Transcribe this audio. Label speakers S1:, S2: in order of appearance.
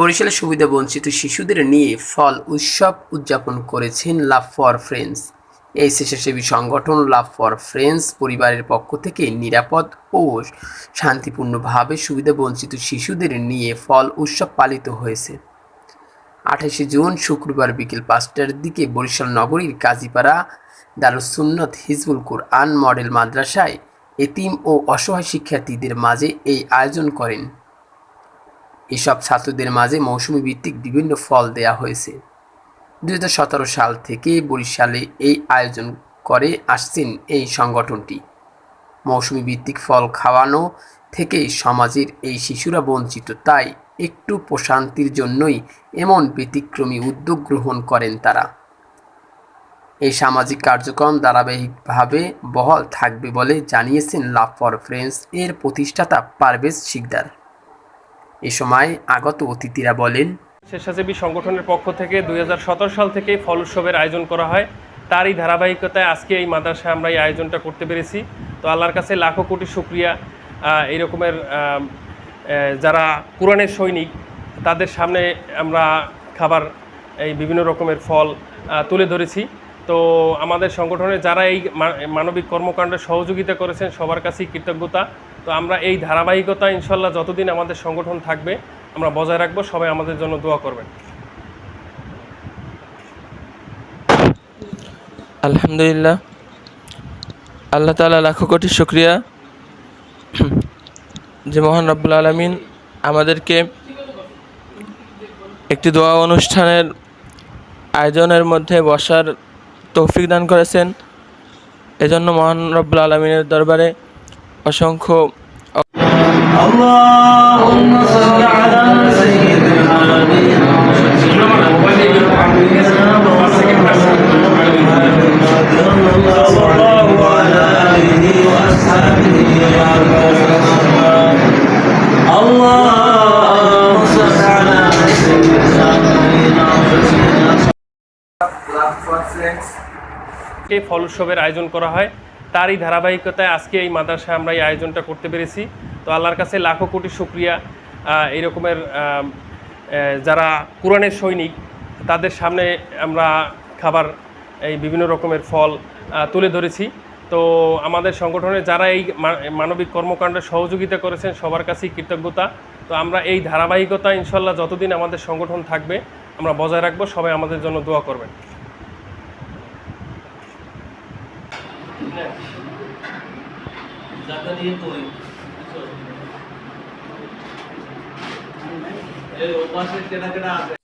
S1: বরিশালে সুবিধাবঞ্চিত শিশুদের নিয়ে ফল উৎসব উদযাপন করেছেন লাভ ফর ফ্রেন্ডস। এই স্বেচ্ছাসেবী সংগঠন লাভ ফর ফ্রেন্ডস পরিবারের পক্ষ থেকে নিরাপদ ও শান্তিপূর্ণভাবে সুবিধাবঞ্চিত শিশুদের নিয়ে ফল উৎসব পালিত হয়েছে। 28 জুন শুক্রবার বিকেল 5টার দিকে বরিশাল নগরীর কাজীপাড়া দারুস সুন্নত হিজবুল কুরআন মডেল মাদ্রাসায় এতিম ও অসহায় শিক্ষার্থীদের মাঝে এই আয়োজন করেন। এসব ছাত্রদের মাঝে মৌসুমি ভিত্তিক বিভিন্ন ফল দেয়া হয়েছে। 2017 সাল থেকে বরিশালে এই আয়োজন করে আসছেন এই সংগঠনটি। মৌসুমি ভিত্তিক ফল খাওয়ানো থেকে সমাজের এই শিশুরা বঞ্চিত, তাই একটু প্রশান্তির জন্যই এমন ব্যতিক্রমী উদ্যোগ গ্রহণ করেন তারা। এই সামাজিক কার্যক্রম ধারাবাহিকভাবে বহাল থাকবে বলে জানিয়েছেন লাভ ফর ফ্রেন্ডস এর প্রতিষ্ঠাতা পারভেজ শিকদার। এ সময় আগত অতিথিরা বলেন,
S2: স্বেচ্ছাসেবী সংগঠনের পক্ষ থেকে 2017 সাল থেকে ফল উৎসবের আয়োজন করা হয়। তারই ধারাবাহিকতায় আজকে এই মাদ্রাসায় আমরা এই আয়োজনটা করতে পেরেছি। তো আল্লাহর কাছে লাখো কোটি শুকরিয়া। এই রকমের যারা কোরআনের সৈনিক তাদের সামনে আমরা খাবার এই বিভিন্ন রকমের ফল তুলে ধরেছি। তো আমাদের সংগঠনের যারা এই মানবিক কর্মকাণ্ডে সহযোগিতা করেছেন সবার কাছেই কৃতজ্ঞতা। তো আমরা এই ধারাবাহিকতা ইনশাল্লাহ যতদিন আমাদের সংগঠন থাকবে আমরা বজায় রাখবো। সবাই আমাদের জন্য দোয়া করবেন।
S3: আলহামদুলিল্লাহ, আল্লাহ তাআলা লাখো কোটি শুকরিয়া যে মহান রব্বুল আলামিন আমাদেরকে একটি দোয়া অনুষ্ঠানের আয়োজনের মধ্যে বসার তৌফিক দান করেছেন। এজন্য মহান রব্বুল আলামিনের দরবারে অসংখ্য
S4: اللهم صل على سيدنا
S2: এই ফল উৎসবের আয়োজন করা হয়। তারই ধারাবাহিকতায় আজকে এই মাদ্রাসায় আমরা এই আয়োজনটা করতে পেরেছি। তো আল্লাহর কাছে লাখো কোটি শুকরিয়া। এই রকমের যারা কোরআনের সৈনিক তাদের সামনে আমরা খাবার এই বিভিন্ন রকমের ফল তুলে ধরেছি। তো আমাদের সংগঠনের যারা এই মানবিক কর্মকাণ্ডে সহযোগিতা করেছেন সবার কাছেই কৃতজ্ঞতা। তো আমরা এই ধারাবাহিকতা ইনশাল্লাহ যতদিন আমাদের সংগঠন থাকবে আমরা বজায় রাখবো। সবাই আমাদের জন্য দোয়া করবেন।
S4: এই ওপাশে কেনা কেনা আছে।